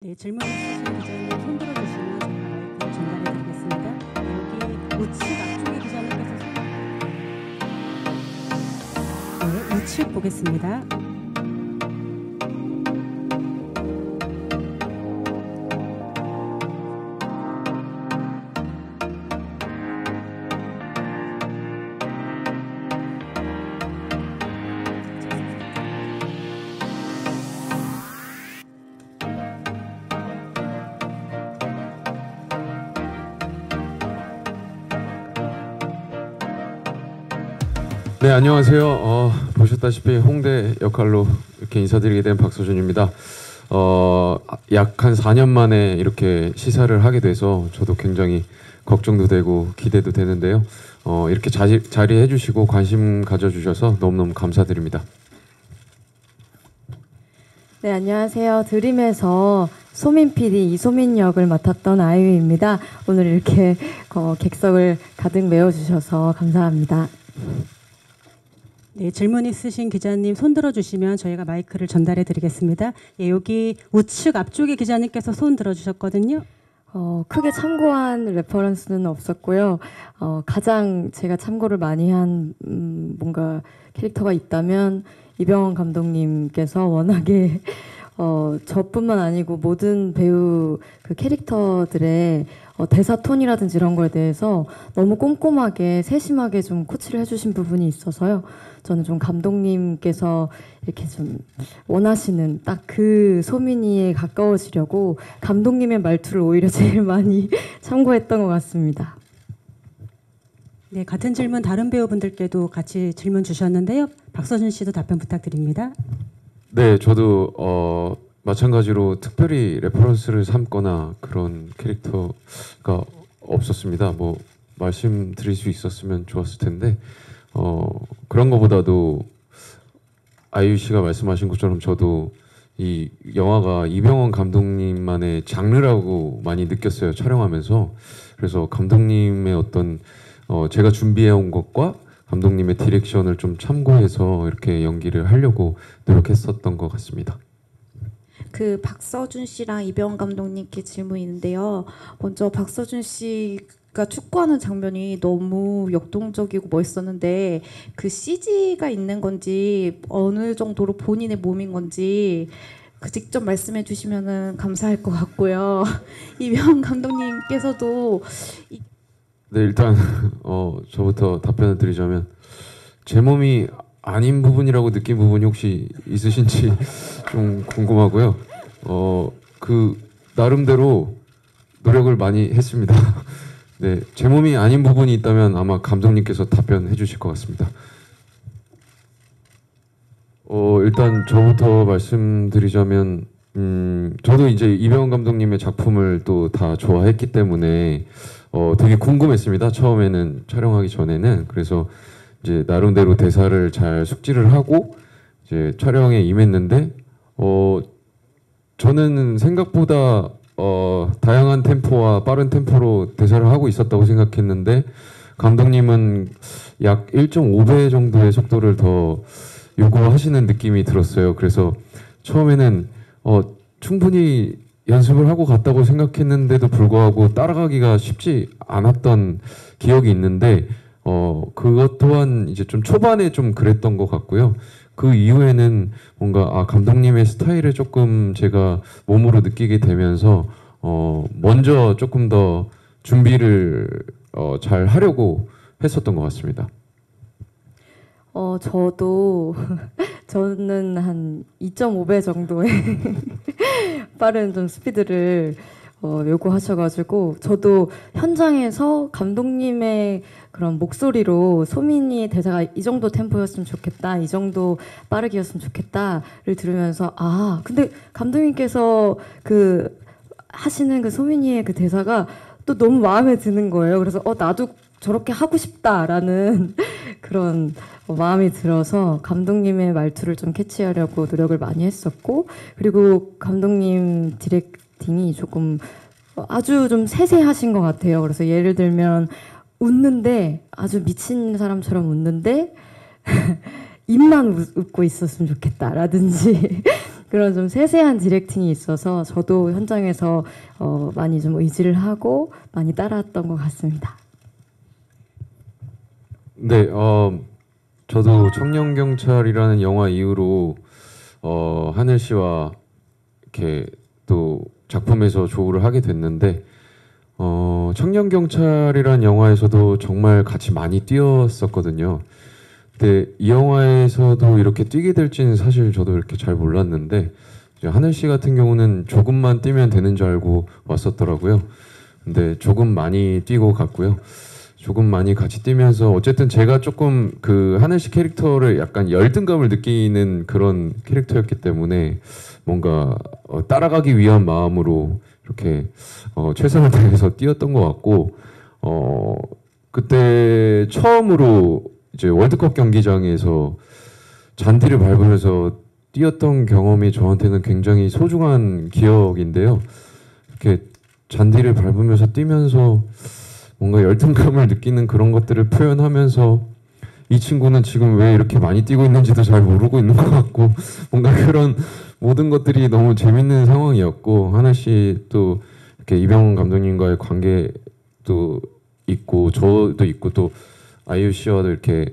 네, 질문 있으신 기자님 손 들어주시면 저희가 마이크를 전달해 드리겠습니다. 여기 우측 앞쪽에 기자님께서 네, 우측 보겠습니다. 네, 안녕하세요. 보셨다시피 홍대 역할로 이렇게 인사드리게 된 박서준입니다. 약 한 4년 만에 이렇게 시사를 하게 돼서 저도 굉장히 걱정도 되고 기대도 되는데요. 이렇게 자리해 주시고 관심 가져주셔서 너무너무 감사드립니다. 네, 안녕하세요. 드림에서 소민 PD 이소민 역을 맡았던 아이유입니다. 오늘 이렇게 객석을 가득 메워주셔서 감사합니다. 네, 질문 있으신 기자님 손 들어주시면 저희가 마이크를 전달해 드리겠습니다. 예, 여기 우측 앞쪽에 기자님께서 손 들어주셨거든요. 크게 참고한 레퍼런스는 없었고요. 가장 제가 참고를 많이 한 뭔가 캐릭터가 있다면 이병헌 감독님께서 워낙에 저뿐만 아니고 모든 배우 그 캐릭터들의 대사 톤이라든지 이런 거에 대해서 너무 꼼꼼하게 세심하게 좀 코치를 해주신 부분이 있어서요. 저는 좀 감독님께서 이렇게 좀 원하시는 딱 그 소민이에 가까워지려고 감독님의 말투를 오히려 제일 많이 참고했던 것 같습니다. 네, 같은 질문 다른 배우분들께도 같이 질문 주셨는데요. 박서준 씨도 답변 부탁드립니다. 네, 저도 마찬가지로 특별히 레퍼런스를 삼거나 그런 캐릭터가 없었습니다. 뭐 말씀드릴 수 있었으면 좋았을 텐데 그런 것보다도 아이유 씨가 말씀하신 것처럼 저도 이 영화가 이병헌 감독님만의 장르라고 많이 느꼈어요, 촬영하면서. 그래서 감독님의 어떤 제가 준비해온 것과 감독님의 디렉션을 좀 참고해서 이렇게 연기를 하려고 노력했었던 것 같습니다. 그 박서준 씨랑 이병헌 감독님께 질문이 있는데요. 먼저 박서준 씨가 축구하는 장면이 너무 역동적이고 멋있었는데 그 CG가 있는 건지 어느 정도로 본인의 몸인 건지 그 직접 말씀해 주시면은 감사할 것 같고요. 이병헌 감독님께서도 네, 일단 저부터 답변을 드리자면 제 몸이 아닌 부분이라고 느낀 부분이 혹시 있으신지 좀 궁금하고요. 그 나름대로 노력을 많이 했습니다. 네, 제 몸이 아닌 부분이 있다면 아마 감독님께서 답변해 주실 것 같습니다. 일단 저부터 말씀드리자면 저도 이제 이병헌 감독님의 작품을 또 다 좋아했기 때문에 되게 궁금했습니다. 처음에는 촬영하기 전에는. 그래서 이제 나름대로 대사를 잘 숙지를 하고 이제 촬영에 임했는데 저는 생각보다 다양한 템포와 빠른 템포로 대사를 하고 있었다고 생각했는데 감독님은 약 1.5배 정도의 속도를 더 요구하시는 느낌이 들었어요. 그래서 처음에는 충분히 연습을 하고 갔다고 생각했는데도 불구하고 따라가기가 쉽지 않았던 기억이 있는데 그것 또한 이제 좀 초반에 좀 그랬던 것 같고요. 그 이후에는 뭔가 감독님의 스타일을 조금 제가 몸으로 느끼게 되면서 먼저 조금 더 준비를 잘 하려고 했었던 것 같습니다. 저는 한 2.5배 정도의 빠른 좀 스피드를 요구하셔가지고 저도 현장에서 감독님의 그런 목소리로 소민이의 대사가 이 정도 템포였으면 좋겠다, 이 정도 빠르기였으면 좋겠다를 들으면서 근데 감독님께서 그 하시는 그 소민이의 그 대사가 또 너무 마음에 드는 거예요. 그래서 나도 저렇게 하고 싶다라는 그런 마음이 들어서 감독님의 말투를 좀 캐치하려고 노력을 많이 했었고, 그리고 감독님 디렉팅이 조금 아주 좀 세세하신 것 같아요. 그래서 예를 들면 웃는데 아주 미친 사람처럼 웃는데 입만 웃고 있었으면 좋겠다라든지 그런 좀 세세한 디렉팅이 있어서 저도 현장에서 많이 좀 의지를 하고 많이 따라왔던 것 같습니다. 네, 저도 청년경찰이라는 영화 이후로 하늘 씨와 이렇게 또 작품에서 조우를 하게 됐는데 청년경찰이라는 영화에서도 정말 같이 많이 뛰었었거든요. 근데 이 영화에서도 이렇게 뛰게 될지는 사실 저도 이렇게 잘 몰랐는데 이제 하늘 씨 같은 경우는 조금만 뛰면 되는 줄 알고 왔었더라고요. 근데 조금 많이 뛰고 갔고요. 조금 많이 같이 뛰면서 어쨌든 제가 조금 그 하늘 씨 캐릭터를 약간 열등감을 느끼는 그런 캐릭터였기 때문에 뭔가 따라가기 위한 마음으로 이렇게 최선을 다해서 뛰었던 것 같고 그때 처음으로 이제 월드컵 경기장에서 잔디를 밟으면서 뛰었던 경험이 저한테는 굉장히 소중한 기억인데요. 이렇게 잔디를 밟으면서 뛰면서 뭔가 열등감을 느끼는 그런 것들을 표현하면서 이 친구는 지금 왜 이렇게 많이 뛰고 있는지도 잘 모르고 있는 것 같고 뭔가 그런 모든 것들이 너무 재밌는 상황이었고 하나 씨 또 이렇게 이병헌 감독님과의 관계도 있고 저도 있고 또 아이유 씨와도 이렇게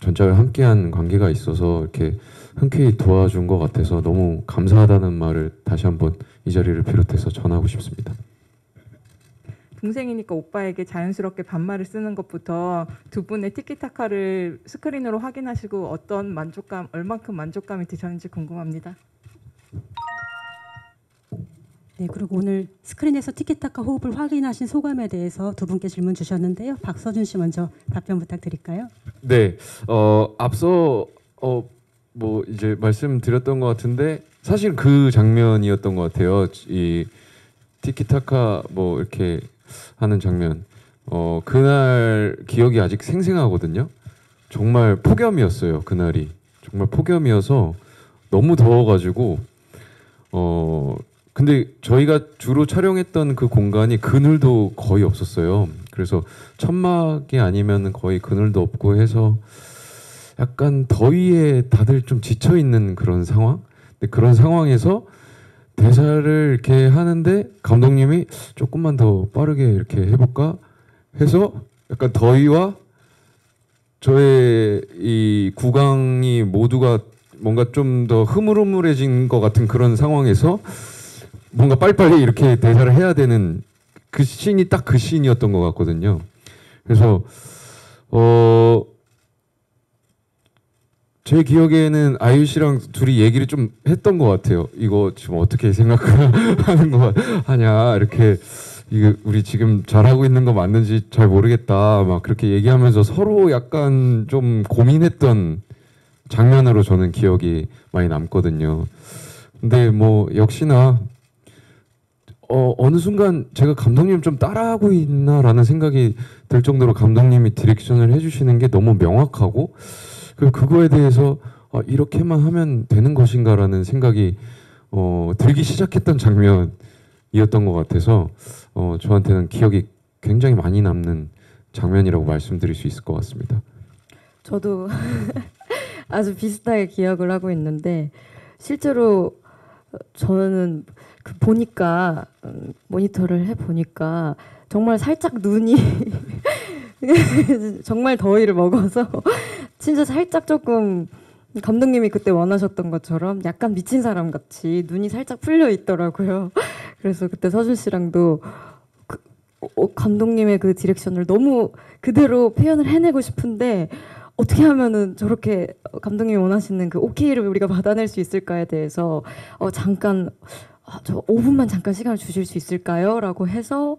전작을 함께한 관계가 있어서 이렇게 흔쾌히 도와준 것 같아서 너무 감사하다는 말을 다시 한번 이 자리를 비롯해서 전하고 싶습니다. 동생이니까 오빠에게 자연스럽게 반말을 쓰는 것부터 두 분의 티키타카를 스크린으로 확인하시고 어떤 만족감, 얼만큼 만족감이 드셨는지 궁금합니다. 네, 그리고 오늘 스크린에서 티키타카 호흡을 확인하신 소감에 대해서 두 분께 질문 주셨는데요. 박서준 씨 먼저 답변 부탁드릴까요? 네, 앞서 뭐 이제 말씀드렸던 것 같은데 사실 그 장면이었던 것 같아요. 이 티키타카 뭐 이렇게 하는 장면. 그날 기억이 아직 생생하거든요. 정말 폭염이었어요. 그날이 정말 폭염이어서 너무 더워가지고 근데 저희가 주로 촬영했던 그 공간이 그늘도 거의 없었어요. 그래서 천막이 아니면 거의 그늘도 없고 해서 약간 더위에 다들 좀 지쳐 있는 그런 상황. 근데 그런 상황에서 대사를 이렇게 하는데 감독님이 조금만 더 빠르게 이렇게 해볼까 해서 약간 더위와 저의 이 구강이 모두가 뭔가 좀 더 흐물흐물해진 것 같은 그런 상황에서 뭔가 빨리빨리 이렇게 대사를 해야 되는 그 씬이 딱 그 씬이었던 것 같거든요. 그래서 제 기억에는 아이유 씨랑 둘이 얘기를 좀 했던 것 같아요. 이거 지금 어떻게 생각하는 거 하냐 이렇게 이거 우리 지금 잘하고 있는 거 맞는지 잘 모르겠다 막 그렇게 얘기하면서 서로 약간 좀 고민했던 장면으로 저는 기억이 많이 남거든요. 근데 뭐 역시나 어느 순간 제가 감독님 좀 따라하고 있나라는 생각이 들 정도로 감독님이 디렉션을 해주시는 게 너무 명확하고 그리고 그거에 대해서 이렇게만 하면 되는 것인가라는 생각이 들기 시작했던 장면이었던 것 같아서 저한테는 기억이 굉장히 많이 남는 장면이라고 말씀드릴 수 있을 것 같습니다. 저도 아주 비슷하게 기억을 하고 있는데 실제로 저는 보니까 모니터를 해 보니까 정말 살짝 눈이 정말 더위를 먹어서 진짜 살짝 조금 감독님이 그때 원하셨던 것처럼 약간 미친 사람 같이 눈이 살짝 풀려 있더라고요. 그래서 그때 서준 씨랑도 감독님의 그 디렉션을 너무 그대로 표현을 해내고 싶은데 어떻게 하면은 저렇게 감독님이 원하시는 그 오케이를 우리가 받아낼 수 있을까에 대해서 잠깐 저 5분만 잠깐 시간을 주실 수 있을까요? 라고 해서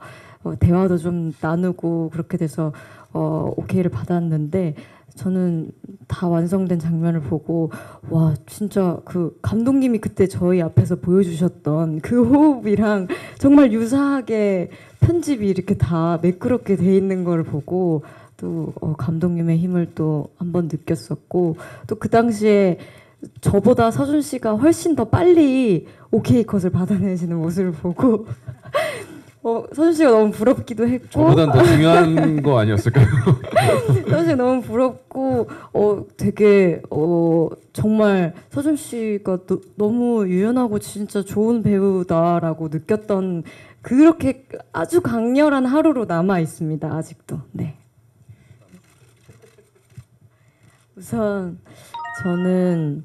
대화도 좀 나누고 그렇게 돼서 오케이를 받았는데 저는 다 완성된 장면을 보고 와 진짜 그 감독님이 그때 저희 앞에서 보여주셨던 그 호흡이랑 정말 유사하게 편집이 이렇게 다 매끄럽게 돼 있는 걸 보고 또 감독님의 힘을 또 한 번 느꼈었고 또 그 당시에 저보다 서준 씨가 훨씬 더 빨리 오케이 컷을 받아내시는 모습을 보고 서준 씨가 너무 부럽기도 했고 저보단 더 중요한 거 아니었을까요? 서준 씨가 너무 부럽고 되게 정말 서준 씨가 너무 유연하고 진짜 좋은 배우다라고 느꼈던 그렇게 아주 강렬한 하루로 남아 있습니다. 아직도. 네. 우선 저는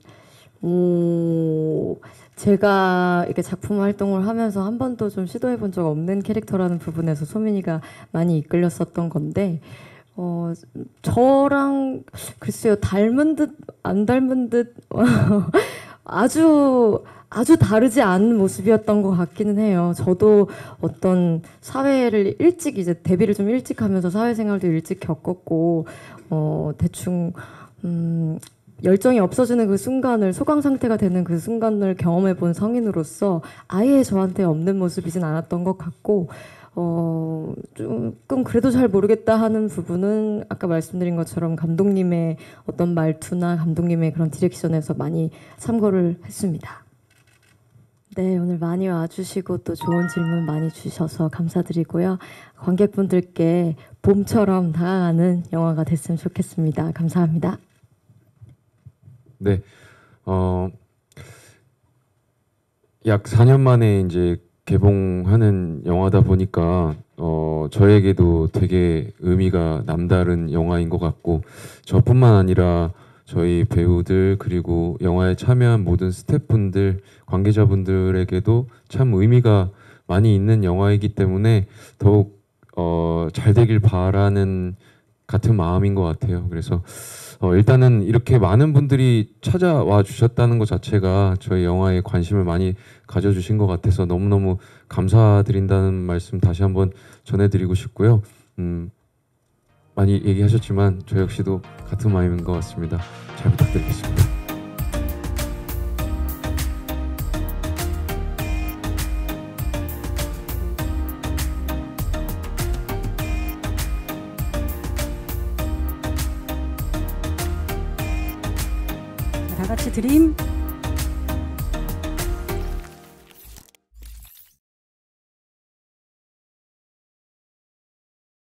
제가 이렇게 작품 활동을 하면서 한 번도 좀 시도해 본 적 없는 캐릭터라는 부분에서 소민이가 많이 이끌렸었던 건데 저랑 글쎄요 닮은 듯 안 닮은 듯 아주 다르지 않은 모습이었던 것 같기는 해요. 저도 어떤 사회를 일찍 이제 데뷔를 좀 일찍 하면서 사회생활도 일찍 겪었고 대충 열정이 없어지는 그 순간을 소강 상태가 되는 그 순간을 경험해 본 성인으로서 아예 저한테 없는 모습이진 않았던 것 같고 조금 그래도 잘 모르겠다 하는 부분은 아까 말씀드린 것처럼 감독님의 어떤 말투나 감독님의 그런 디렉션에서 많이 참고를 했습니다. 네, 오늘 많이 와주시고 또 좋은 질문 많이 주셔서 감사드리고요. 관객분들께 봄처럼 다가가는 영화가 됐으면 좋겠습니다. 감사합니다. 네, 약 4년 만에 이제 개봉하는 영화다 보니까 저에게도 되게 의미가 남다른 영화인 것 같고 저뿐만 아니라 저희 배우들 그리고 영화에 참여한 모든 스태프분들, 관계자분들에게도 참 의미가 많이 있는 영화이기 때문에 더욱 잘 되길 바라는 같은 마음인 것 같아요. 그래서 일단은 이렇게 많은 분들이 찾아와 주셨다는 것 자체가 저희 영화에 관심을 많이 가져주신 것 같아서 너무너무 감사드린다는 말씀 다시 한번 전해드리고 싶고요. 많이 얘기하셨지만 저 역시도 같은 마음인 것 같습니다. 잘 부탁드리겠습니다. 다 같이 드림.